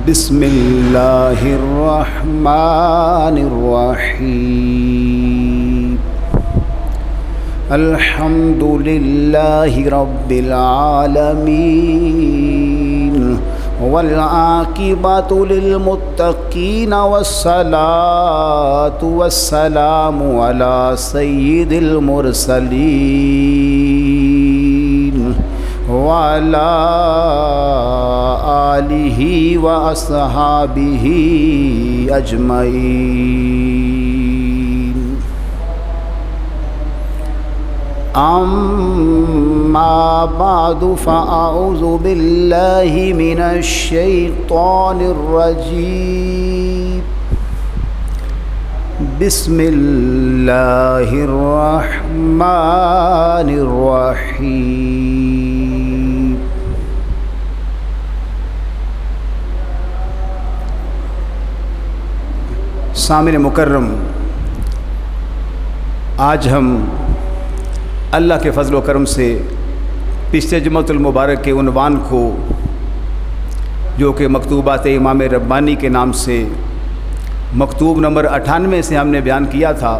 بسم اللہ الرحمن الرحیم الحمد للہ رب العالمین والعاقبۃ للمتقین والصلاۃ والسلام علی سید المرسلین وعلى آلہ واصحابہ اجمعین اما بعد فاعوذ باللہ من الشیطان الرجیم بسم اللہ الرحمن الرحیم سامعین مکرم، آج ہم اللہ کے فضل و کرم سے پچھلے جمعۃ المبارک کے عنوان کو، جو کہ مکتوبات امام ربانی کے نام سے مکتوب نمبر 98 سے ہم نے بیان کیا تھا،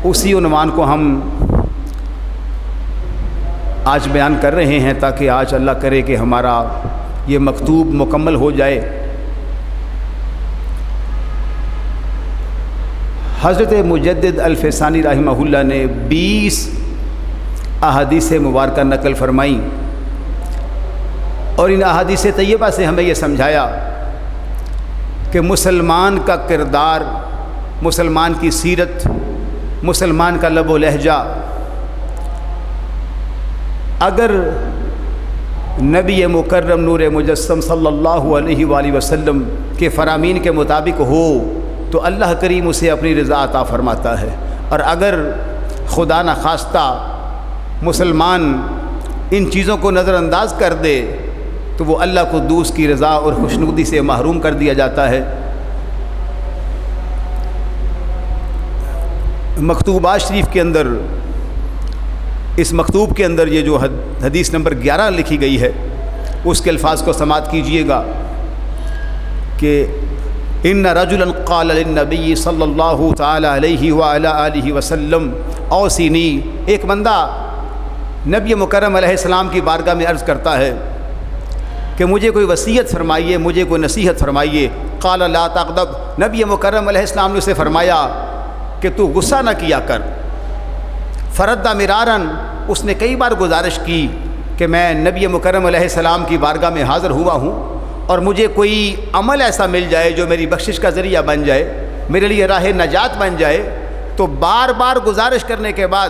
اسی عنوان کو ہم آج بیان کر رہے ہیں، تاکہ آج اللہ کرے کہ ہمارا یہ مکتوب مکمل ہو جائے۔ حضرت مجدد الفسانی رحمہ اللہ نے 20 احادیث مبارکہ نقل فرمائیں، اور ان احادیث طیبہ سے ہمیں یہ سمجھایا کہ مسلمان کا کردار، مسلمان کی سیرت، مسلمان کا لب و لہجہ اگر نبی مکرم نور مجسم صلی اللہ علیہ وآلہ وسلم کے فرامین کے مطابق ہو تو اللہ کریم اسے اپنی رضا عطا فرماتا ہے، اور اگر خدا نخواستہ مسلمان ان چیزوں کو نظر انداز کر دے تو وہ اللہ قدوس کی رضا اور خوشنودی سے محروم کر دیا جاتا ہے۔ مکتوبات شریف کے اندر، اس مکتوب کے اندر یہ جو حدیث نمبر 11 لکھی گئی ہے، اس کے الفاظ کو سماعت کیجئے گا کہ ان رجلا قال للنبی صلی اللہ تعالی علیہ وعلی آلہ وسلم اوصینی، ایک بندہ نبی مکرم علیہ السلام کی بارگاہ میں عرض کرتا ہے کہ مجھے کوئی وصیت فرمائیے، مجھے کوئی نصیحت فرمائیے۔ قال لا تغضب، نبی مکرم علیہ السلام نے اسے فرمایا کہ تو غصہ نہ کیا کر۔ فرد مرارا، اس نے کئی بار گزارش کی کہ میں نبی مکرم علیہ السلام کی بارگاہ میں حاضر ہوا ہوں اور مجھے کوئی عمل ایسا مل جائے جو میری بخشش کا ذریعہ بن جائے، میرے لیے راہ نجات بن جائے۔ تو بار بار گزارش کرنے کے بعد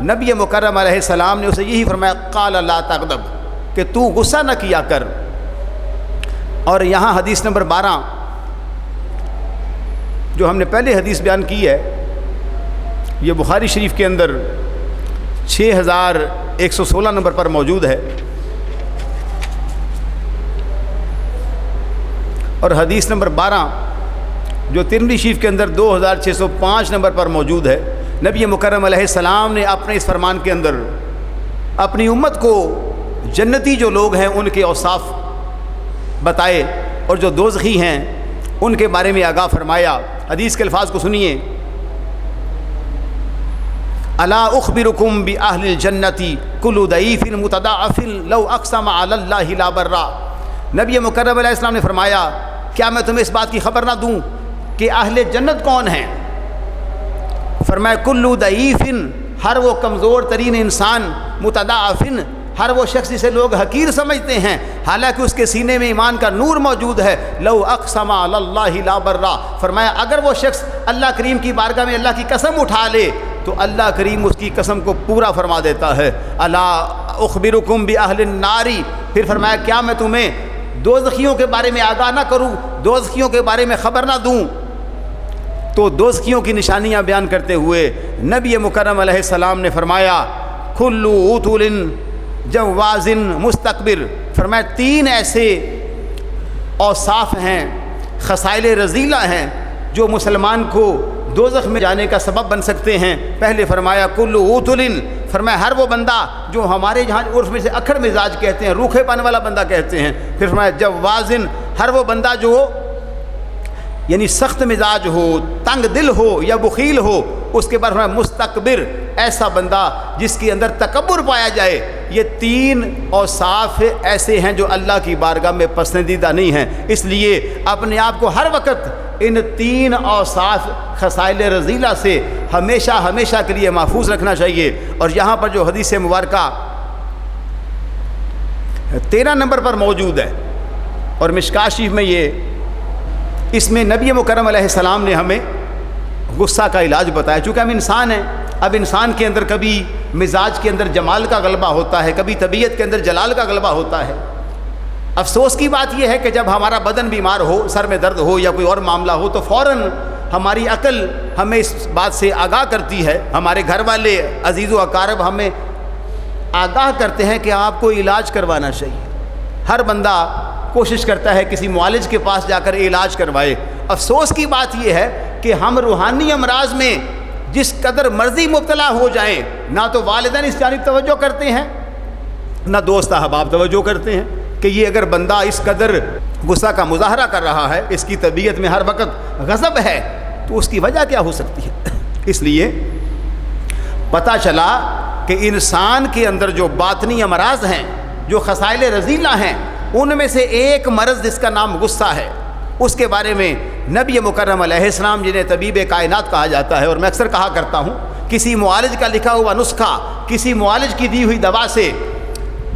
نبی مکرم علیہ السلام نے اسے یہی فرمایا قال لا تغضب، کہ تو غصہ نہ کیا کر۔ اور یہاں حدیث نمبر 12 جو ہم نے پہلے حدیث بیان کی ہے، یہ بخاری شریف کے اندر 6116 نمبر پر موجود ہے، اور حدیث نمبر 12 جو ترمذی شریف کے اندر 2605 نمبر پر موجود ہے۔ نبی مکرم علیہ السلام نے اپنے اس فرمان کے اندر اپنی امت کو جنتی جو لوگ ہیں ان کے اوصاف بتائے، اور جو دوزخی ہیں ان کے بارے میں آگاہ فرمایا۔ حدیث کے الفاظ کو سنیے، الا اخبرکم باہل الجنۃ کل ضعیف متضاعف لو اقسم علی اللہ لا برا، نبی مکرم علیہ السلام نے فرمایا کیا میں تمہیں اس بات کی خبر نہ دوں کہ اہل جنت کون ہیں؟ فرمایا کل ضعیف، ہر وہ کمزور ترین انسان، متضاعف، ہر وہ شخص جسے لوگ حقیر سمجھتے ہیں حالانکہ اس کے سینے میں ایمان کا نور موجود ہے، لو اقسم علی اللہ لا برا، فرمایا اگر وہ شخص اللہ کریم کی بارگاہ میں اللہ کی قسم اٹھا لے تو اللہ کریم اس کی قسم کو پورا فرما دیتا ہے۔ الا اخبرکم باہل النار، پھر فرمایا کیا میں تمہیں دوزخیوں کے بارے میں آگاہ نہ کروں، دوزخیوں کے بارے میں خبر نہ دوں؟ تو دوزخیوں کی نشانیاں بیان کرتے ہوئے نبی مکرم علیہ السلام نے فرمایا کھلو عتول جواز مستکبر، فرمایا 3 ایسے اوصاف ہیں، خصائل رذیلہ ہیں جو مسلمان کو دوزخ میں جانے کا سبب بن سکتے ہیں۔ پہلے فرمایا کل عتل، فرمایا ہر وہ بندہ جو ہمارے یہاں عرف میں سے اکھڑ مزاج کہتے ہیں، روکھے پن والا بندہ کہتے ہیں۔ پھر فرمایا جوازن، ہر وہ بندہ جو یعنی سخت مزاج ہو، تنگ دل ہو یا بخیل ہو، اس کے بعد فرمایا مستکبر، ایسا بندہ جس کے اندر تکبر پایا جائے، یہ 3 اوصاف ایسے ہیں جو اللہ کی بارگاہ میں پسندیدہ نہیں ہیں۔ اس لیے اپنے آپ کو ہر وقت ان 3 اوصاف خصائل رذیلہ سے ہمیشہ کے لیے محفوظ رکھنا چاہیے۔ اور یہاں پر جو حدیث مبارکہ 13 نمبر پر موجود ہے اور مشکاۃ شریف میں اس میں نبی مکرم علیہ السلام نے ہمیں غصہ کا علاج بتایا۔ چونکہ ہم انسان ہیں، اب انسان کے اندر کبھی مزاج کے اندر جمال کا غلبہ ہوتا ہے، کبھی طبیعت کے اندر جلال کا غلبہ ہوتا ہے۔ افسوس کی بات یہ ہے کہ جب ہمارا بدن بیمار ہو، سر میں درد ہو یا کوئی اور معاملہ ہو، تو فوراً ہماری عقل ہمیں اس بات سے آگاہ کرتی ہے، ہمارے گھر والے عزیز و اقارب ہمیں آگاہ کرتے ہیں کہ آپ کو علاج کروانا چاہیے۔ ہر بندہ کوشش کرتا ہے کسی معالج کے پاس جا کر علاج کروائے۔ افسوس کی بات یہ ہے کہ ہم روحانی امراض میں جس قدر مرضی مبتلا ہو جائیں، نہ تو والدین اس جانب توجہ کرتے ہیں، نہ دوست احباب توجہ کرتے ہیں کہ یہ اگر بندہ اس قدر غصہ کا مظاہرہ کر رہا ہے، اس کی طبیعت میں ہر وقت غضب ہے، تو اس کی وجہ کیا ہو سکتی ہے۔ اس لیے پتہ چلا کہ انسان کے اندر جو باطنی امراض ہیں، جو خصائل رذیلہ ہیں، ان میں سے ایک مرض جس کا نام غصہ ہے، اس کے بارے میں نبی مکرم علیہ السلام، جنہیں طبیب کائنات کہا جاتا ہے، اور میں اکثر کہا کرتا ہوں کسی معالج کا لکھا ہوا نسخہ، کسی معالج کی دی ہوئی دوا سے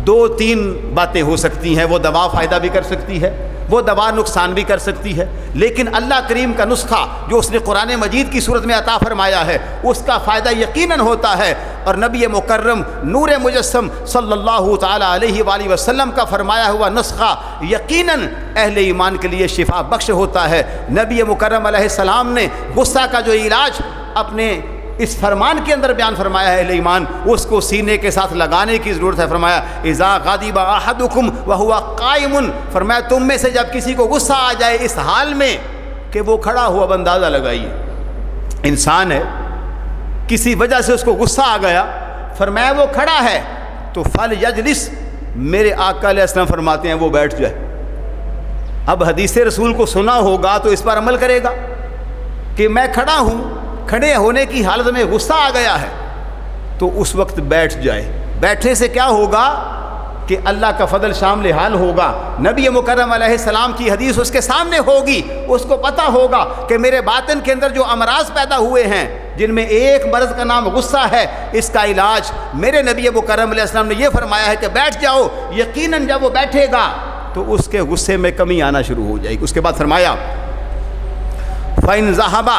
2-3 باتیں ہو سکتی ہیں۔ وہ دوا فائدہ بھی کر سکتی ہے، وہ دوا نقصان بھی کر سکتی ہے، لیکن اللہ کریم کا نسخہ جو اس نے قرآن مجید کی صورت میں عطا فرمایا ہے، اس کا فائدہ یقیناً ہوتا ہے۔ اور نبی مکرم نور مجسم صلی اللہ تعالیٰ علیہ وآلہ وسلم کا فرمایا ہوا نسخہ یقیناً اہل ایمان کے لیے شفا بخش ہوتا ہے۔ نبی مکرم علیہ السلام نے غصہ کا جو علاج اپنے اس فرمان کے اندر بیان فرمایا ہے، اہل ایمان اس کو سینے کے ساتھ لگانے کی ضرورت ہے۔ فرمایا اذا غضب احدکم وهو قائم، فرمایا تم میں سے جب کسی کو غصہ آ جائے اس حال میں کہ وہ کھڑا ہوا، اب اندازہ لگائیے انسان ہے، کسی وجہ سے اس کو غصہ آ گیا، فرمایا وہ کھڑا ہے تو فلیجلس، میرے آقا علیہ السلام فرماتے ہیں وہ بیٹھ جائے۔ اب حدیث رسول کو سنا ہوگا تو اس پر عمل کرے گا کہ میں کھڑا ہوں، کھڑے ہونے کی حالت میں غصہ آ گیا ہے تو اس وقت بیٹھ جائے۔ بیٹھنے سے کیا ہوگا کہ اللہ کا فضل شامل حال ہوگا۔ نبی مکرم علیہ السلام کی حدیث اس کے سامنے ہوگی، اس کو پتہ ہوگا کہ میرے باطن کے اندر جو امراض پیدا ہوئے ہیں، جن میں ایک مرض کا نام غصہ ہے، اس کا علاج میرے نبی مکرم علیہ السلام نے یہ فرمایا ہے کہ بیٹھ جاؤ۔ یقیناً جب وہ بیٹھے گا تو اس کے غصے میں کمی آنا شروع ہو جائے گی۔ اس کے بعد فرمایا فَإِنْ ذَهَبَ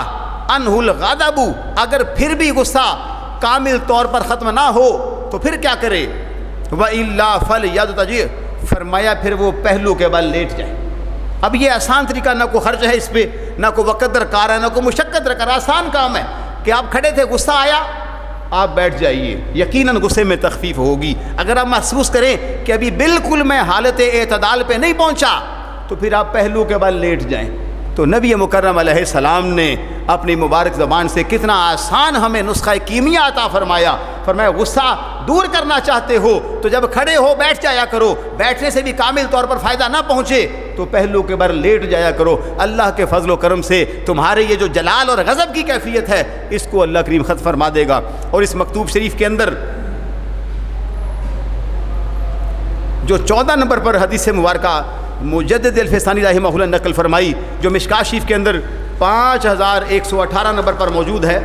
عَنْهُ الْغَضَبُ، اگر پھر بھی غصہ کامل طور پر ختم نہ ہو تو پھر کیا کرے؟ وَإِلَّا فَلْيَضْطَجِعْ، فرمایا پھر وہ پہلو کے بل لیٹ جائے۔ اب یہ آسان طریقہ، نہ کوئی خرچ ہے اس پہ، نہ کوئی وقت درکار ہے، نہ کوئی مشقت درکار، آسان کام ہے کہ آپ کھڑے تھے، غصہ آیا، آپ بیٹھ جائیے، یقیناً غصے میں تخفیف ہوگی۔ اگر آپ محسوس کریں کہ ابھی بالکل میں حالت اعتدال پہ نہیں پہنچا تو پھر آپ پہلو کے بل لیٹ جائیں۔ تو نبی مکرم علیہ السلام نے اپنی مبارک زبان سے کتنا آسان ہمیں نسخہ کیمیا عطا فرمایا۔ فرمایا غصہ دور کرنا چاہتے ہو تو جب کھڑے ہو بیٹھ جایا کرو، بیٹھنے سے بھی کامل طور پر فائدہ نہ پہنچے تو پہلو کے بر لیٹ جایا کرو۔ اللہ کے فضل و کرم سے تمہارے یہ جو جلال اور غضب کی کیفیت ہے، اس کو اللہ کریم ختم فرما دے گا۔ اور اس مکتوب شریف کے اندر جو 14 نمبر پر حدیث مبارکہ مجدد الفسانی رحمہ اللہ نقل فرمائی، جو مشکاۃ شریف کے اندر 5118 نمبر پر موجود ہے،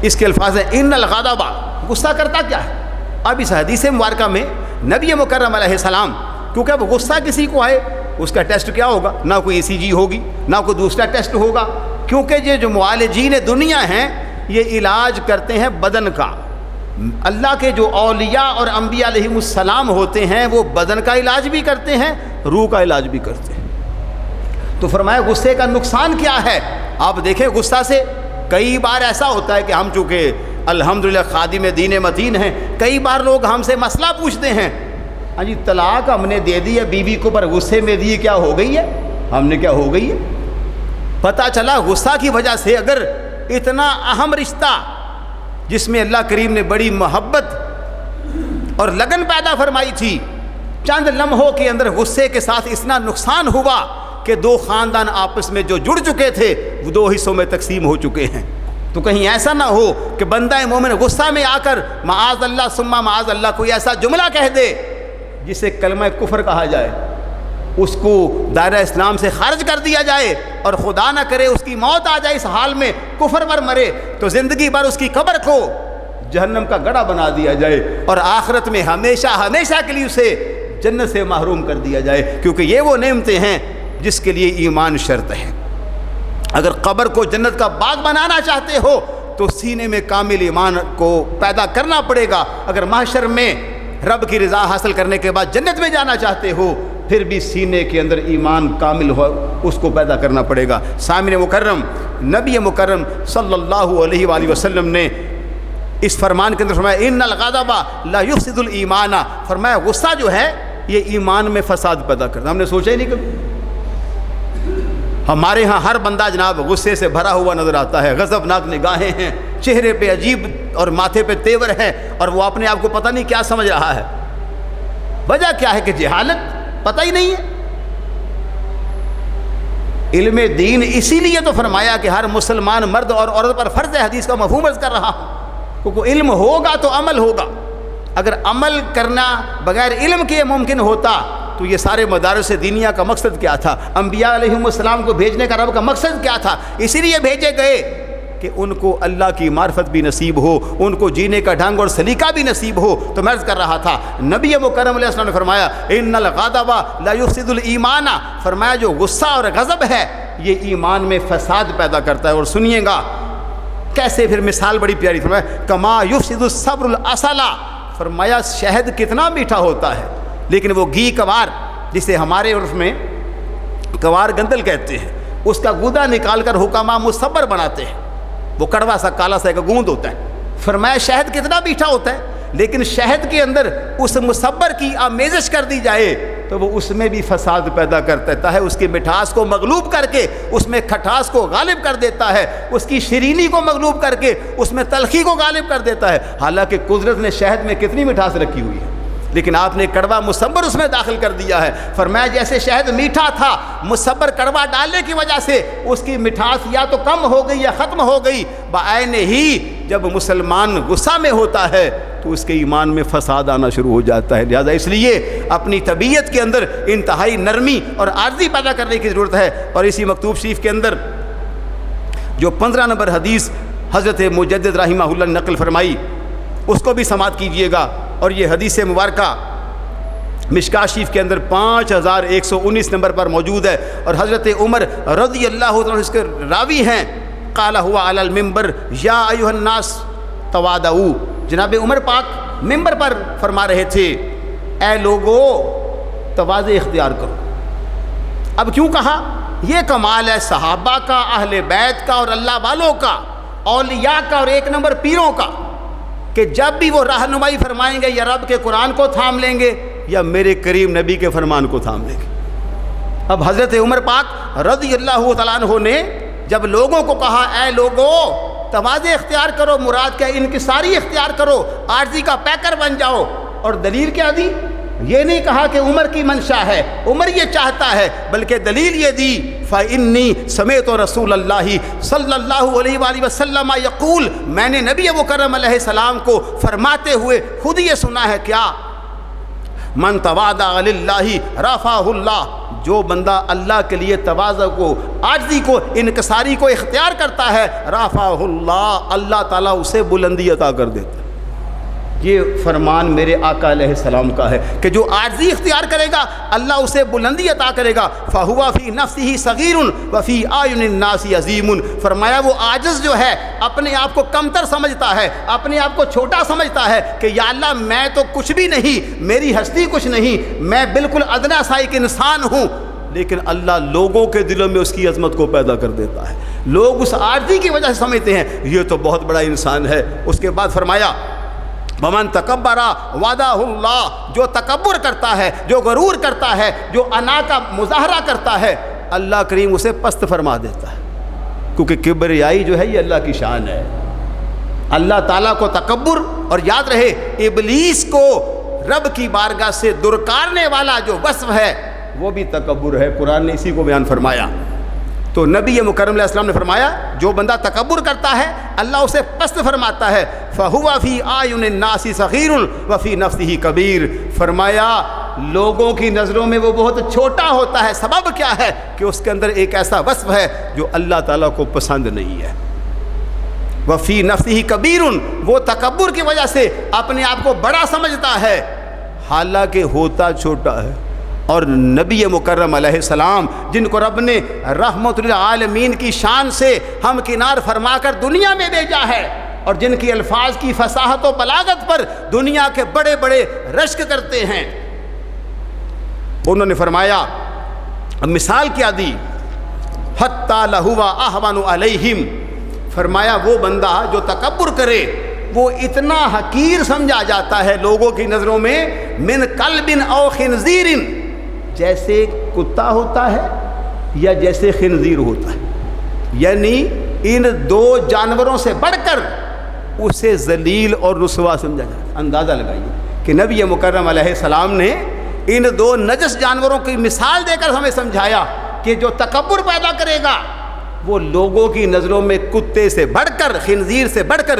اس کے الفاظ ہیں ان الغضب، غصہ کرتا کیا ہے؟ اب اس حدیث مبارکہ میں نبی مکرم علیہ السلام، کیونکہ اب غصہ کسی کو آئے اس کا ٹیسٹ کیا ہوگا؟ نہ کوئی ECG ہوگی، نہ کوئی دوسرا ٹیسٹ ہوگا، کیونکہ یہ جو معالجین دنیا ہیں یہ علاج کرتے ہیں بدن کا۔ اللہ کے جو اولیاء اور انبیاء علیہم السلام ہوتے ہیں وہ بدن کا علاج بھی کرتے ہیں، روح کا علاج بھی کرتے ہیں۔ تو فرمایا غصے کا نقصان کیا ہے؟ آپ دیکھیں غصہ سے کئی بار ایسا ہوتا ہے کہ ہم چونکہ الحمدللہ خادم دین متین ہیں، کئی بار لوگ ہم سے مسئلہ پوچھتے ہیں، ہاں جی طلاق ہم نے دے دی ہے بیوی کو، پر غصے میں دی، کیا ہو گئی ہے؟ ہم نے کیا ہو گئی ہے؟ پتہ چلا غصہ کی وجہ سے اگر اتنا اہم رشتہ جس میں اللہ کریم نے بڑی محبت اور لگن پیدا فرمائی تھی، چند لمحوں کے اندر غصے کے ساتھ اتنا نقصان ہوا کہ دو خاندان آپس میں جو جڑ چکے تھے وہ دو حصوں میں تقسیم ہو چکے ہیں۔ تو کہیں ایسا نہ ہو کہ بندہ مومن غصہ میں آ کر معاذ اللہ ثم معاذ اللہ کوئی ایسا جملہ کہہ دے جسے کلمہ کفر کہا جائے، اس کو دائرہ اسلام سے خارج کر دیا جائے، اور خدا نہ کرے اس کی موت آ جائے اس حال میں کفر پر مرے تو زندگی بھر اس کی قبر کو جہنم کا گڑھا بنا دیا جائے، اور آخرت میں ہمیشہ ہمیشہ کے لیے اسے جنت سے محروم کر دیا جائے، کیونکہ یہ وہ نعمتیں ہیں جس کے لیے ایمان شرط ہے۔ اگر قبر کو جنت کا باغ بنانا چاہتے ہو تو سینے میں کامل ایمان کو پیدا کرنا پڑے گا۔ اگر محشر میں رب کی رضا حاصل کرنے کے بعد جنت میں جانا چاہتے ہو پھر بھی سینے کے اندر ایمان کامل ہو، اس کو پیدا کرنا پڑے گا۔ سامعین مکرم، نبی مکرم صلی اللہ علیہ وآلہ وسلم نے اس فرمان کے اندر فرمایا ان الغضب لا یفسد الایمان، فرمایا غصہ جو ہے یہ ایمان میں فساد پیدا کرتا ہے۔ ہم نے سوچا ہی نہیں کبھی، ہمارے ہاں ہر بندہ جناب غصے سے بھرا ہوا نظر آتا ہے، غضبناک نگاہیں ہیں، چہرے پہ عجیب اور ماتھے پہ تیور ہے، اور وہ اپنے آپ کو پتہ نہیں کیا سمجھ رہا ہے۔ وجہ کیا ہے کہ جہالت، پتہ ہی نہیں ہے۔ علم دین اسی لیے تو فرمایا کہ ہر مسلمان مرد اور عورت پر فرض ہے، حدیث کا مفہوم عرض کر رہا ہوں، کیونکہ علم ہوگا تو عمل ہوگا۔ اگر عمل کرنا بغیر علم کے ممکن ہوتا تو یہ سارے مدارس دینیہ کا مقصد کیا تھا؟ انبیاء علیہم السلام کو بھیجنے کا رب کا مقصد کیا تھا؟ اسی لیے بھیجے گئے کہ ان کو اللہ کی معرفت بھی نصیب ہو، ان کو جینے کا ڈھنگ اور سلیقہ بھی نصیب ہو۔ تو میں عرض کر رہا تھا نبی مکرم علیہ السلام نے فرمایا ان الغضب لا یفسد الایمان، فرمایا جو غصہ اور غضب ہے یہ ایمان میں فساد پیدا کرتا ہے۔ اور سنیے گا کیسے، پھر مثال بڑی پیاری، فرمایا کما یفسد الصبر العسل، فرمایا شہد کتنا میٹھا ہوتا ہے لیکن وہ گھی کوار، جسے ہمارے عرف میں کوار گندل کہتے ہیں، اس کا گودا نکال کر حکما مصبر بناتے ہیں، وہ کڑوا سا کالا سا ایک گوند ہوتا ہے۔ فرمایا شہد کتنا میٹھا ہوتا ہے لیکن شہد کے اندر اس مصبر کی آمیزش کر دی جائے تو وہ اس میں بھی فساد پیدا کر دیتا ہے، اس کی مٹھاس کو مغلوب کر کے اس میں کھٹاس کو غالب کر دیتا ہے، اس کی شیرینی کو مغلوب کر کے اس میں تلخی کو غالب کر دیتا ہے۔ حالانکہ قدرت نے شہد میں کتنی مٹھاس رکھی ہوئی ہے لیکن آپ نے کڑوا مصبر اس میں داخل کر دیا ہے۔ فرمایا جیسے شہد میٹھا تھا، مصبر کڑوا ڈالنے کی وجہ سے اس کی مٹھاس یا تو کم ہو گئی یا ختم ہو گئی۔ بعین ہی جب مسلمان غصہ میں ہوتا ہے تو اس کے ایمان میں فساد آنا شروع ہو جاتا ہے۔ لہذا اس لیے اپنی طبیعت کے اندر انتہائی نرمی اور عاجزی پیدا کرنے کی ضرورت ہے۔ اور اسی مکتوب شریف کے اندر جو 15 نمبر حدیث حضرت مجدد رحمہ اللہ نے نقل فرمائی اس کو بھی سماعت کیجئے گا، اور یہ حدیث مبارکہ مشکاۃ شریف کے اندر 5119 نمبر پر موجود ہے، اور حضرت عمر رضی اللہ عنہ اس کے راوی ہیں۔ قال ہوا علی المنبر یا ایھا الناس توادؤ، جناب عمر پاک ممبر پر فرما رہے تھے اے لوگو تواضع اختیار کرو۔ اب کیوں کہا؟ یہ کمال ہے صحابہ کا، اہل بیت کا اور اللہ والوں کا، اولیاء کا اور ایک نمبر پیروں کا، کہ جب بھی وہ رہنمائی فرمائیں گے یا رب کے قرآن کو تھام لیں گے یا میرے کریم نبی کے فرمان کو تھام لیں گے۔ اب حضرت عمر پاک رضی اللہ تعالیٰ عنہ نے جب لوگوں کو کہا اے لوگو تواضع اختیار کرو، مراد کیا؟ انکساری اختیار کرو، عاجزی کا پیکر بن جاؤ۔ اور دلیل کیا دی؟ یہ نہیں کہا کہ عمر کی منشا ہے، عمر یہ چاہتا ہے، بلکہ دلیل یہ دی فَإِنِّي سَمِعْتُ رَسُولَ اللَّهِ صلی اللہ علیہ وآلہ وسلم یقول، میں نے نبی مکرم علیہ السلام کو فرماتے ہوئے خود یہ سنا ہے کیا؟ من تواضع للہ رفعہ اللہ، جو بندہ اللہ کے لیے تواضع کو، عاجزی کو، انکساری کو اختیار کرتا ہے، رفعہ اللہ، اللہ تعالیٰ اسے بلندی عطا کر دیتا ہے۔ یہ فرمان میرے آقا علیہ السلام کا ہے کہ جو عاجزی اختیار کرے گا اللہ اسے بلندی عطا کرے گا۔ فَهُوَ فِي نَفْسِهِ صَغِيرٌ وَفِي أَعْيُنِ النَّاسِ عَظِيمٌ، فرمایا وہ عاجز جو ہے اپنے آپ کو کمتر سمجھتا ہے، اپنے آپ کو چھوٹا سمجھتا ہے کہ یا اللہ میں تو کچھ بھی نہیں، میری ہستی کچھ نہیں، میں بالکل ادنا سا ایک انسان ہوں، لیکن اللہ لوگوں کے دلوں میں اس کی عظمت کو پیدا کر دیتا ہے۔ لوگ اس عاجزی کی وجہ سے سمجھتے ہیں یہ تو بہت بڑا انسان ہے۔ اس کے بعد فرمایا ومن تکبر وعدہ اللہ، جو تکبر کرتا ہے، جو غرور کرتا ہے، جو انا کا مظاہرہ کرتا ہے، اللہ کریم اسے پست فرما دیتا ہے، کیونکہ کبریائی جو ہے یہ اللہ کی شان ہے۔ اللہ تعالیٰ کو تکبر، اور یاد رہے ابلیس کو رب کی بارگاہ سے درکارنے والا جو وصف ہے وہ بھی تکبر ہے. قرآن نے اسی کو بیان فرمایا. تو نبی مکرم علیہ السلام نے فرمایا جو بندہ تکبر کرتا ہے اللہ اسے پست فرماتا ہے. فَهُوَ فِي أَعْيُنِ النَّاسِ صَغِيرٌ وَفِي نَفْسِهِ كَبِيرٌ. فرمایا لوگوں کی نظروں میں وہ بہت چھوٹا ہوتا ہے. سبب کیا ہے کہ اس کے اندر ایک ایسا وصف ہے جو اللہ تعالیٰ کو پسند نہیں ہے. وفی نفسہ کبیر، وہ تکبر کی وجہ سے اپنے آپ کو بڑا سمجھتا ہے حالانکہ ہوتا چھوٹا ہے. اور نبی مکرم علیہ السلام جن کو رب نے رحمت للعالمین کی شان سے ہم کنار فرما کر دنیا میں بھیجا ہے اور جن کی الفاظ کی فصاحت و بلاغت پر دنیا کے بڑے بڑے رشک کرتے ہیں، انہوں نے فرمایا مثال کیا دی، حتی لہو اہون علیہم. فرمایا وہ بندہ جو تکبر کرے وہ اتنا حقیر سمجھا جاتا ہے لوگوں کی نظروں میں، من کلب او خنزیر، جیسے کتا ہوتا ہے یا جیسے خنزیر ہوتا ہے. یعنی ان دو جانوروں سے بڑھ کر اسے ذلیل اور رسوا سمجھا جاتا ہے. اندازہ لگائیے کہ نبی مکرم علیہ السلام نے ان دو نجس جانوروں کی مثال دے کر ہمیں سمجھایا کہ جو تکبر پیدا کرے گا وہ لوگوں کی نظروں میں کتے سے بڑھ کر، خنزیر سے بڑھ کر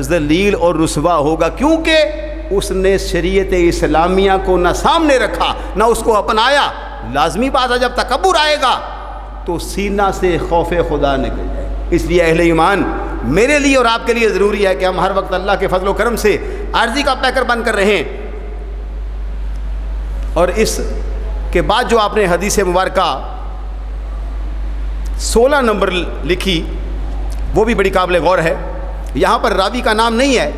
ذلیل اور رسوا ہوگا، کیونکہ اس نے شریعت اسلامیہ کو نہ سامنے رکھا نہ اس کو اپنایا. لازمی بات ہے جب تکبر آئے گا تو سینہ سے خوف خدا نکل جائے. اس لیے اہل ایمان میرے لیے اور آپ کے لیے ضروری ہے کہ ہم ہر وقت اللہ کے فضل و کرم سے عارضی کا پیکر بن کر رہیں. اور اس کے بعد جو آپ نے حدیث مبارکہ 16 نمبر لکھی وہ بھی بڑی قابل غور ہے. یہاں پر راوی کا نام نہیں ہے،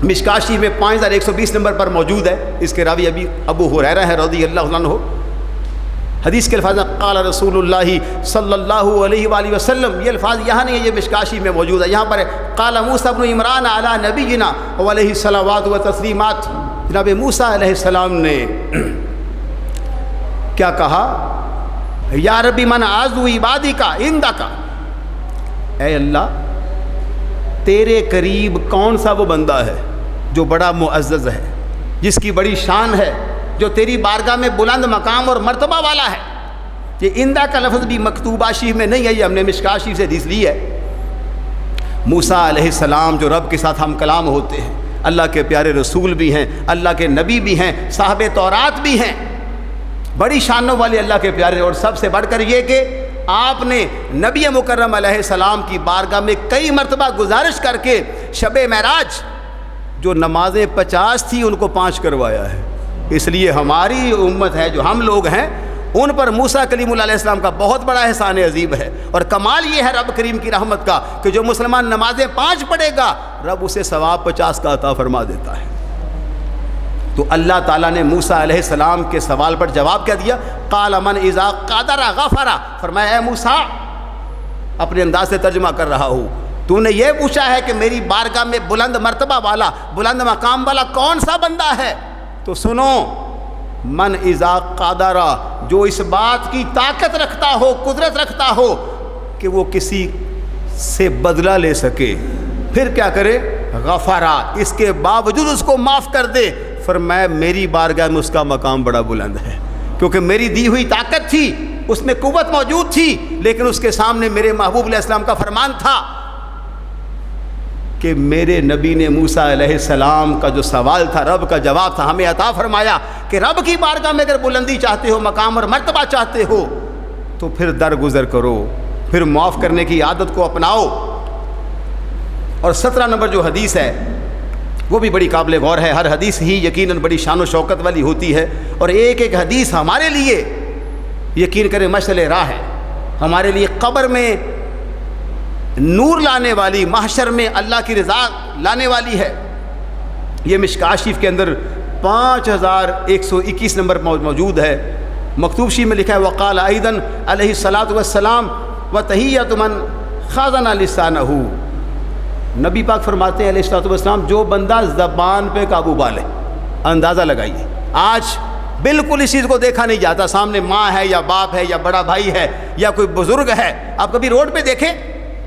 مشکاۃ شریف میں 5120 نمبر پر موجود ہے. اس کے راوی ابو ہریرہ ہے رضی اللہ عنہ. حدیث کے الفاظ قال رسول اللہ صلی اللہ علیہ وآلہ وسلم، یہ الفاظ یہاں نہیں ہے، یہ مشکاۃ شریف میں موجود ہے. یہاں پر قال موسیٰ بن عمران علی نبینا علیہ الصلوات و تسلیمات. جناب موسیٰ علیہ السلام نے کیا کہا؟ یا ربی من اعز عبادی کا اندہ کا، اے اللہ تیرے قریب کون سا وہ بندہ ہے جو بڑا معزز ہے، جس کی بڑی شان ہے، جو تیری بارگاہ میں بلند مقام اور مرتبہ والا ہے. یہ اندہ کا لفظ بھی مکتوبہ شریف میں نہیں ہے، یہ ہم نے مشکاۃ شریف سے حدیث لی ہے. موسیٰ علیہ السلام جو رب کے ساتھ ہم کلام ہوتے ہیں، اللہ کے پیارے رسول بھی ہیں، اللہ کے نبی بھی ہیں، صاحب تورات بھی ہیں، بڑی شانوں والے اللہ کے پیارے. اور سب سے بڑھ کر یہ کہ آپ نے نبی مکرم علیہ السلام کی بارگاہ میں کئی مرتبہ گزارش کر کے شب معراج جو نمازیں 50 تھی ان کو 5 کروایا ہے. اس لیے ہماری امت ہے جو ہم لوگ ہیں ان پر موسیٰ کلیم اللہ علیہ السلام کا بہت بڑا احسان عظیم ہے. اور کمال یہ ہے رب کریم کی رحمت کا کہ جو مسلمان نمازیں 5 پڑھے گا رب اسے ثواب 50 کا عطا فرما دیتا ہے. تو اللہ تعالیٰ نے موسیٰ علیہ السلام کے سوال پر جواب کیا دیا؟ قال من اذا قدر غفر. فرمایا اے موسیٰ، اپنے انداز سے ترجمہ کر رہا ہوں، تو نے یہ پوچھا ہے کہ میری بارگاہ میں بلند مرتبہ والا، بلند مقام والا کون سا بندہ ہے؟ تو سنو، من اذا قدر، جو اس بات کی طاقت رکھتا ہو، قدرت رکھتا ہو کہ وہ کسی سے بدلہ لے سکے، پھر کیا کرے؟ غفرا، اس کے باوجود اس کو معاف کر دے. فرمایا میری بارگاہ میں اس کا مقام بڑا بلند ہے، کیونکہ میری دی ہوئی طاقت تھی، اس میں قوت موجود تھی، لیکن اس کے سامنے میرے محبوب علیہ السلام کا فرمان تھا کہ میرے نبی نے موسیٰ علیہ السلام کا جو سوال تھا رب کا جواب تھا، ہمیں عطا فرمایا کہ رب کی بارگاہ میں اگر بلندی چاہتے ہو، مقام اور مرتبہ چاہتے ہو تو پھر درگزر کرو، پھر معاف کرنے کی عادت کو اپناؤ. اور 17 نمبر جو حدیث ہے وہ بھی بڑی قابل غور ہے. ہر حدیث ہی یقیناً بڑی شان و شوکت والی ہوتی ہے، اور ایک ایک حدیث ہمارے لیے یقین کریں مشعل راہ ہے، ہمارے لیے قبر میں نور لانے والی، محشر میں اللہ کی رضا لانے والی ہے. یہ مشکاۃ شریف کے اندر 5121 نمبر موجود ہے. مکتوب شریف میں لکھا ہے وقال ایضا علیہ الصلاۃ والسلام وتحیۃ من خازن لسانہ. نبی پاک فرماتے ہیں علیہ الصلوۃ والسلام جو بندہ زبان پہ قابو پا لے. اندازہ لگائیے آج بالکل اس چیز کو دیکھا نہیں جاتا، سامنے ماں ہے یا باپ ہے یا بڑا بھائی ہے یا کوئی بزرگ ہے. آپ کبھی روڈ پہ دیکھیں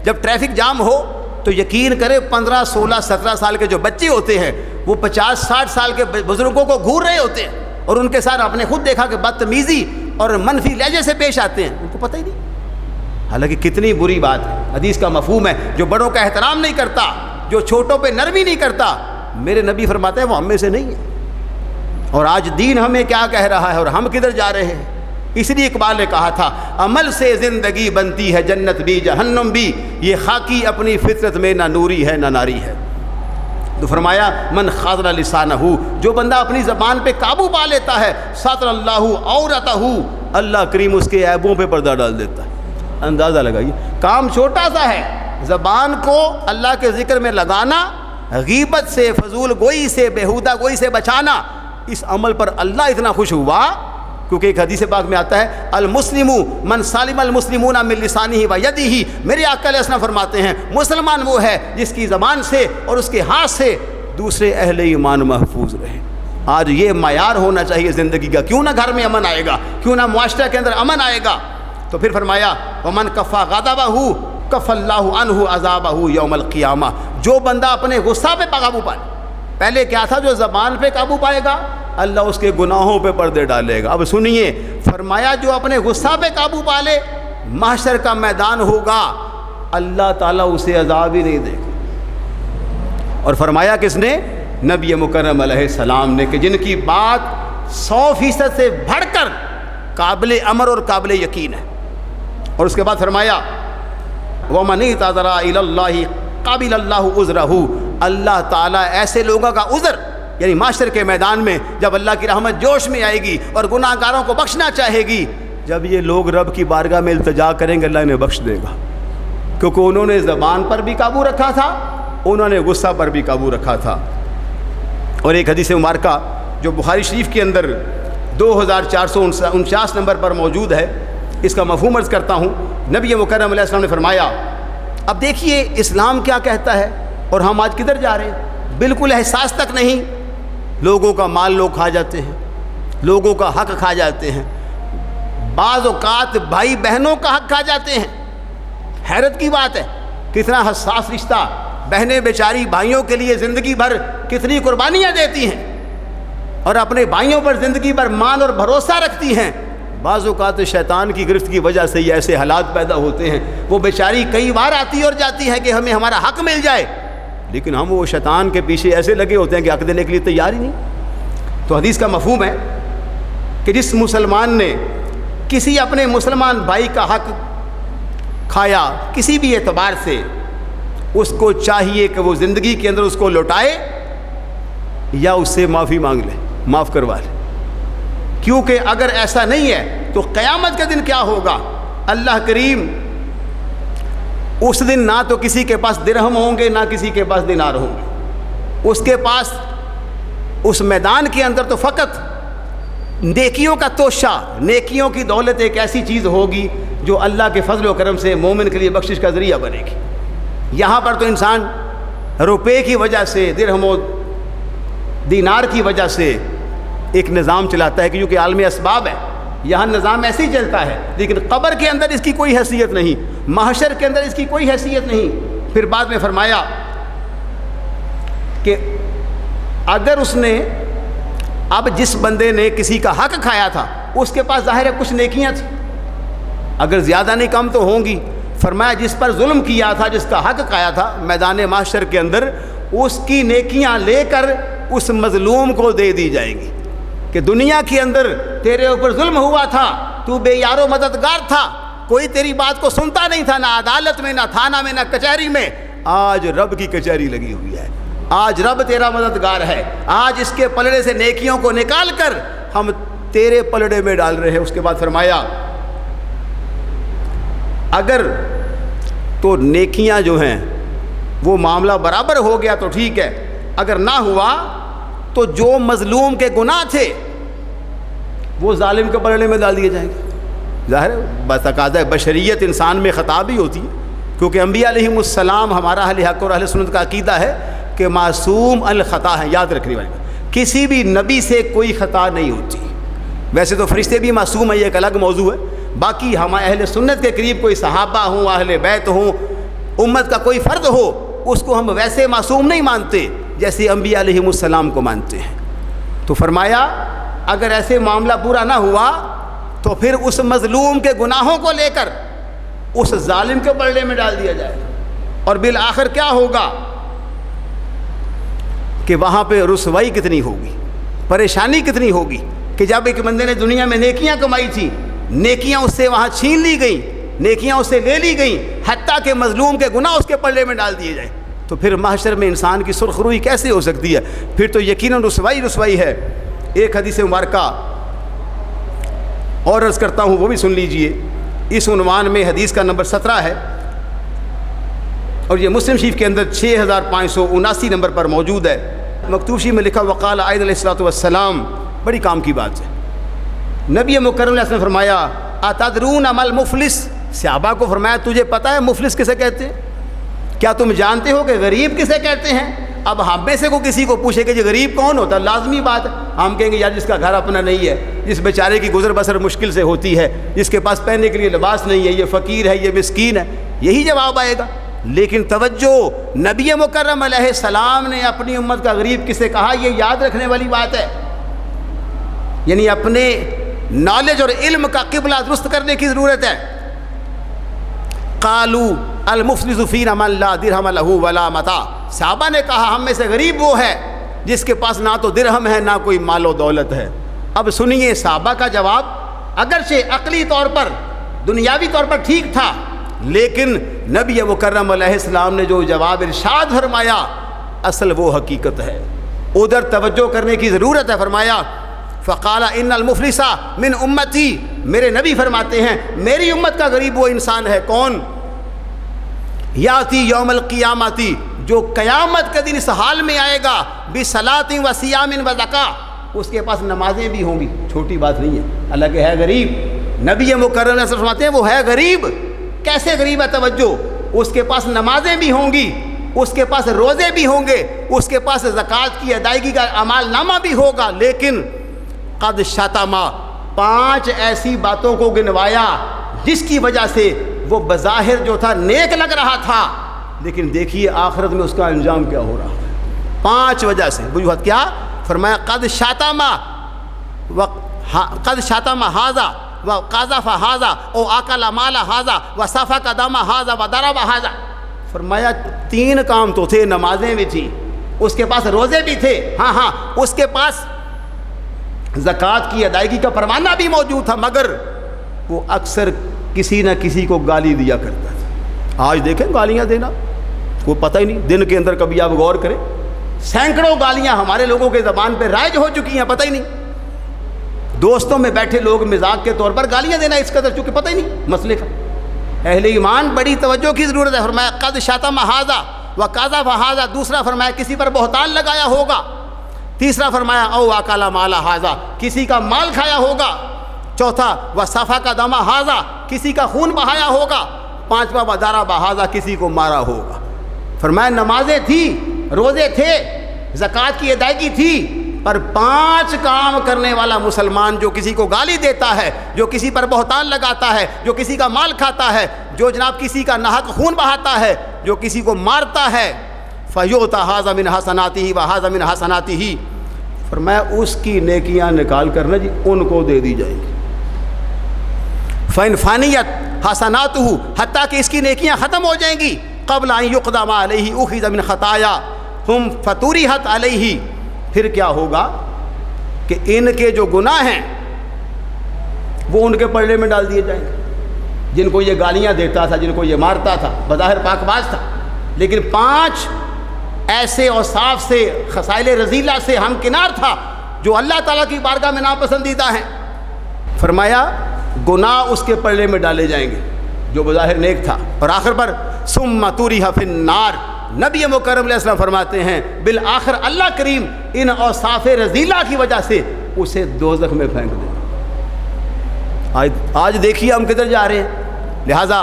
جب ٹریفک جام ہو تو یقین کرے 15 16 17 سال کے جو بچے ہوتے ہیں وہ 50 60 سال کے بزرگوں کو گھور رہے ہوتے ہیں. اور ان کے ساتھ آپ نے خود دیکھا کہ بدتمیزی اور منفی لہجے سے پیش آتے ہیں، ان کو پتہ ہی نہیں۔ حالانکہ کتنی بری بات ہے، حدیث کا مفہوم ہے جو بڑوں کا احترام نہیں کرتا، جو چھوٹوں پہ نرمی نہیں کرتا، میرے نبی فرماتے ہیں وہ ہم میں سے نہیں ہے۔ اور آج دین ہمیں کیا کہہ رہا ہے اور ہم کدھر جا رہے ہیں؟ اس لیے اقبال نے کہا تھا عمل سے زندگی بنتی ہے جنت بھی جہنم بھی، یہ خاکی اپنی فطرت میں نہ نوری ہے نہ ناری ہے۔ تو فرمایا من خاضر لسانہ، جو بندہ اپنی زبان پہ قابو پا لیتا ہے، ساتر اللہ عورتہ، اللہ کریم اس کے عیبوں پہ پردہ ڈال دیتا ہے۔ اندازہ لگائیے، کام چھوٹا سا ہے، زبان کو اللہ کے ذکر میں لگانا، غیبت سے، فضول گوئی سے، بیہودہ گوئی سے بچانا، اس عمل پر اللہ اتنا خوش ہوا کیونکہ ایک حدیث پاک میں آتا ہے المسلم من سالم المسلمون من لسانہ و یدہ، میرے آقا علیہ السلام فرماتے ہیں مسلمان وہ ہے جس کی زبان سے اور اس کے ہاتھ سے دوسرے اہل ایمان محفوظ رہے۔ آج یہ معیار ہونا چاہیے زندگی کا، کیوں نہ گھر میں امن آئے گا، کیوں نہ معاشرہ کے اندر امن آئے گا۔ تو پھر فرمایا ومن کفا غضبہ کف اللہ عنہ عذابہ یوم القیامہ، جو بندہ اپنے غصہ پہ قابو پائے، پہلے کیا تھا، جو زبان پہ قابو پائے گا اللہ اس کے گناہوں پہ پردے ڈالے گا۔ اب سنیے، فرمایا جو اپنے غصہ پہ قابو پا لے، محشر کا میدان ہوگا، اللہ تعالیٰ اسے عذاب ہی نہیں دے گا۔ اور فرمایا کس نے؟ نبی مکرم علیہ السلام نے، کہ جن کی بات 100% سے بڑھ کر قابل امر اور قابل یقین ہے۔ اور اس کے بعد فرمایا وَمَنِ اعْتَذَرَ إِلَى اللَّهِ قَبِلَ اللَّهُ عُذْرَهُ، اللہ تعالیٰ ایسے لوگوں کا عذر، یعنی معاشر کے میدان میں جب اللہ کی رحمت جوش میں آئے گی اور گناہ گاروں کو بخشنا چاہے گی، جب یہ لوگ رب کی بارگاہ میں التجا کریں گے اللہ انہیں بخش دے گا، کیونکہ انہوں نے زبان پر بھی قابو رکھا تھا، انہوں نے غصہ پر بھی قابو رکھا تھا۔ اور ایک حدیث مبارکہ جو بخاری شریف کے اندر 2449 نمبر پر موجود ہے، اس کا مفہوم عرض کرتا ہوں۔ نبی مکرم علیہ السلام نے فرمایا، اب دیکھیے اسلام کیا کہتا ہے اور ہم آج کدھر جا رہے ہیں، بالکل احساس تک نہیں۔ لوگوں کا مال لوگ کھا جاتے ہیں، لوگوں کا حق کھا جاتے ہیں، بعض اوقات بھائی بہنوں کا حق کھا جاتے ہیں۔ حیرت کی بات ہے، کتنا حساس رشتہ، بہنیں بیچاری بھائیوں کے لیے زندگی بھر کتنی قربانیاں دیتی ہیں اور اپنے بھائیوں پر زندگی بھر مان اور بھروسہ رکھتی ہیں۔ بعض اوقات شیطان کی گرفت کی وجہ سے یہ ایسے حالات پیدا ہوتے ہیں، وہ بیچاری کئی بار آتی اور جاتی ہے کہ ہمیں ہمارا حق مل جائے، لیکن ہم وہ شیطان کے پیچھے ایسے لگے ہوتے ہیں کہ حق دینے کے لیے تیار ہی نہیں۔ تو حدیث کا مفہوم ہے کہ جس مسلمان نے کسی اپنے مسلمان بھائی کا حق کھایا کسی بھی اعتبار سے، اس کو چاہیے کہ وہ زندگی کے اندر اس کو لوٹائے یا اس سے معافی مانگ لے، معاف کروا لے، کیونکہ اگر ایسا نہیں ہے تو قیامت کے دن کیا ہوگا؟ اللہ کریم اس دن نہ تو کسی کے پاس درہم ہوں گے نہ کسی کے پاس دینار ہوں گے، اس کے پاس اس میدان کے اندر تو فقط نیکیوں کا توشہ، نیکیوں کی دولت ایک ایسی چیز ہوگی جو اللہ کے فضل و کرم سے مومن کے لیے بخشش کا ذریعہ بنے گی۔ یہاں پر تو انسان روپے کی وجہ سے، درہم و دینار کی وجہ سے ایک نظام چلاتا ہے کہ کیونکہ عالم اسباب ہے، یہاں نظام ایسے ہی چلتا ہے، لیکن قبر کے اندر اس کی کوئی حیثیت نہیں، محشر کے اندر اس کی کوئی حیثیت نہیں۔ پھر بعد میں فرمایا کہ اگر اس نے، اب جس بندے نے کسی کا حق کھایا تھا اس کے پاس ظاہر ہے کچھ نیکیاں تھیں، اگر زیادہ نہیں کم تو ہوں گی۔ فرمایا جس پر ظلم کیا تھا، جس کا حق کھایا تھا، میدان محشر کے اندر اس کی نیکیاں لے کر اس مظلوم کو دے دی جائیں گی کہ دنیا کے اندر تیرے اوپر ظلم ہوا تھا، تو بے یار و مددگار تھا، کوئی تیری بات کو سنتا نہیں تھا، نہ عدالت میں، نہ تھانہ میں، نہ کچہری میں، آج رب کی کچہری لگی ہوئی ہے، آج رب تیرا مددگار ہے، آج اس کے پلڑے سے نیکیوں کو نکال کر ہم تیرے پلڑے میں ڈال رہے ہیں۔ اس کے بعد فرمایا اگر تو نیکیاں جو ہیں وہ معاملہ برابر ہو گیا تو ٹھیک ہے، اگر نہ ہوا تو جو مظلوم کے گناہ تھے وہ ظالم کے پلڑے میں ڈال دیے جائیں گے۔ ظاہر ہے بتقاضۂ بشریت انسان میں خطا بھی ہوتی ہے، کیونکہ انبیاء علیہم السلام، ہمارا اہل حق اور اہل سنت کا عقیدہ ہے کہ معصوم الخطا ہے، یاد رکھنے والی بات، کسی بھی نبی سے کوئی خطا نہیں ہوتی۔ ویسے تو فرشتے بھی معصوم ہیں، یہ ایک الگ موضوع ہے، باقی ہم اہل سنت کے قریب کوئی صحابہ ہوں، اہل بیت ہوں، امت کا کوئی فرد ہو، اس کو ہم ویسے معصوم نہیں مانتے جیسے انبیاء علیہم السلام کو مانتے ہیں۔ تو فرمایا اگر ایسے معاملہ پورا نہ ہوا تو پھر اس مظلوم کے گناہوں کو لے کر اس ظالم کے پلڑے میں ڈال دیا جائے گا، اور بالآخر کیا ہوگا کہ وہاں پہ رسوائی کتنی ہوگی، پریشانی کتنی ہوگی کہ جب ایک بندے نے دنیا میں نیکیاں کمائی تھی، نیکیاں اس سے وہاں چھین لی گئیں، نیکیاں اس سے لے لی گئیں، حتیٰ کہ مظلوم کے گناہ اس کے پلڑے میں ڈال دیے جائیں، تو پھر محشر میں انسان کی سرخ روئی کیسے ہو سکتی ہے؟ پھر تو یقیناً رسوائی ہے۔ ایک حدیث مبارکہ اور عرض کرتا ہوں، وہ بھی سن لیجئے۔ اس عنوان میں حدیث کا نمبر 17 ہے، اور یہ مسلم شریف کے اندر 6579 نمبر پر موجود ہے۔ مکتوب شریف میں لکھا وقال علیہ الصلوۃ والسلام، بڑی کام کی بات ہے۔ نبی مکرم علیہ السلام نے فرمایا اتدرون ما المفلس، صحابہ کو فرمایا تجھے پتہ ہے مفلس کسے کہتے ہیں؟ کیا تم جانتے ہو کہ غریب کسے کہتے ہیں؟ اب ہم میں سے کو کسی کو پوچھے کہ یہ غریب کون ہوتا ہے، لازمی بات ہے ہم کہیں گے یار جس کا گھر اپنا نہیں ہے، جس بیچارے کی گزر بسر مشکل سے ہوتی ہے، جس کے پاس پہننے کے لیے لباس نہیں ہے، یہ فقیر ہے، یہ مسکین ہے، یہی جواب آئے گا۔ لیکن توجہ، نبی مکرم علیہ السلام نے اپنی امت کا غریب کسے کہا، یہ یاد رکھنے والی بات ہے، یعنی اپنے نالج اور علم کا قبلہ درست کرنے کی ضرورت ہے۔ قالوا المفلس فینا من لا درہم لہ ولا متاع، صحابہ نے کہا ہم میں سے غریب وہ ہے جس کے پاس نہ تو درہم ہے نہ کوئی مال و دولت ہے۔ اب سنیے صحابہ کا جواب، اگرچہ عقلی طور پر دنیاوی طور پر ٹھیک تھا، لیکن نبی مکرم علیہ السلام نے جو جواب ارشاد فرمایا اصل وہ حقیقت ہے، ادھر توجہ کرنے کی ضرورت ہے۔ فرمایا فقال ان المفلس من امتی، میرے نبی فرماتے ہیں میری امت کا غریب وہ انسان ہے کون؟ یاتی یوم القیامتی، جو قیامت کے دن اس حال میں آئے گا، بصلاۃ و صیام و زکاۃ، اس کے پاس نمازیں بھی ہوں گی، چھوٹی بات نہیں ہے، اللہ کہ ہے غریب۔ نبی مکرم نے فرماتے ہیں وہ ہے غریب، کیسے غریب ہے؟ توجہ، اس کے پاس نمازیں بھی ہوں گی، اس کے پاس روزے بھی ہوں گے، اس کے پاس زکوٰۃ کی ادائیگی کا اعمال نامہ بھی ہوگا، لیکن قد شتما، 5 ایسی باتوں کو گنوایا جس کی وجہ سے وہ بظاہر جو تھا نیک لگ رہا تھا، لیکن دیکھیے آخرت میں اس کا انجام کیا ہو رہا ہے۔ 5 وجہ سے وجوہات کیا؟ فرمایا قد شتم ھذا وقذف ھذا او اکل مال ھذا وسفک دم ھذا وضرب ھذا۔ فرمایا 3 کام تو تھے، نمازیں بھی تھیں، اس کے پاس روزے بھی تھے، ہاں اس کے پاس زکوٰۃ کی ادائیگی کا پروانہ بھی موجود تھا، مگر وہ اکثر کسی نہ کسی کو گالی دیا کرتا تھا۔ آج دیکھیں گالیاں دینا کوئی پتہ ہی نہیں، دن کے اندر کبھی آپ غور کریں سینکڑوں گالیاں ہمارے لوگوں کے زبان پہ رائج ہو چکی ہیں، پتہ ہی نہیں۔ دوستوں میں بیٹھے لوگ مزاق کے طور پر گالیاں دینا اس قدر، چونکہ پتہ ہی نہیں مسئلے کا۔ اہل ایمان بڑی توجہ کی ضرورت ہے۔ فرمایا قد شتم ھذا وقذف ھذا، دوسرا فرمایا کسی پر بہتان لگایا ہوگا، تیسرا فرمایا او اکل مال ھذا، کسی کا مال کھایا ہوگا، چوتھا وسفک دم ھذا، کسی کا خون بہایا ہوگا، پانچواں وضرب ھذا، کسی کو مارا ہوگا۔ فرمایا نمازیں تھیں، روزے تھے، زکوٰۃ کی ادائیگی تھی، پر 5 کام کرنے والا مسلمان جو کسی کو گالی دیتا ہے، جو کسی پر بہتان لگاتا ہے، جو کسی کا مال کھاتا ہے، جو جناب کسی کا ناحق خون بہاتا ہے، جو کسی کو مارتا ہے، فَيُؤْتَى هَذَا مِنْ حَسَنَاتِهِ وَهَذَا مِنْ حَسَنَاتِهِ، فرمایا اس کی نیکیاں نکال کر نا جی ان کو دے دی جائیں گی۔ فَإِنْ فَانِيَتْ حَسَنَاتُهُ، حتیٰ کہ اس کی نیکیاں ختم ہو جائیں گی، قبل أن يُقْضَى مَا عَلَيْهِ أُخِذَ مِنْ خَطَايَاهُمْ فَطُرِحَتْ عَلَيْهِ، پھر کیا ہوگا کہ ان کے جو گناہ ہیں وہ ان کے پلڑے میں ڈال دیے جائیں گے۔ جن کو یہ گالیاں دیتا تھا، جن کو یہ مارتا تھا، بظاہر پاک باز تھا، لیکن 5 ایسے اوصاف سے، خصائل رذیلہ سے ہمکنار تھا جو اللہ تعالیٰ کی بارگاہ میں ناپسندیدہ ہیں۔ فرمایا گناہ اس کے پلڑے میں ڈالے جائیں گے جو بظاہر نیک تھا، اور آخر پر ثم طرح فی النار، نبی مکرم علیہ السلام فرماتے ہیں بالآخر اللہ کریم ان اوصاف رذیلہ کی وجہ سے اسے دوزخ میں پھینک دے۔ آج دیکھیے ہم کدھر جا رہے ہیں۔ لہٰذا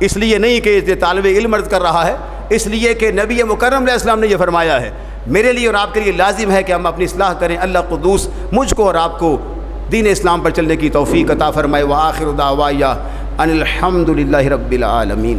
اس لیے نہیں کہ یہ طالب علم عرض کر رہا ہے، اس لیے کہ نبی مکرم علیہ السلام نے یہ فرمایا ہے۔ میرے لیے اور آپ کے لیے لازم ہے کہ ہم اپنی اصلاح کریں۔ اللہ قدوس مجھ کو اور آپ کو دین اسلام پر چلنے کی توفیق عطا فرمائے۔ وآخر دعوایا ان الحمد للہ رب العالمین۔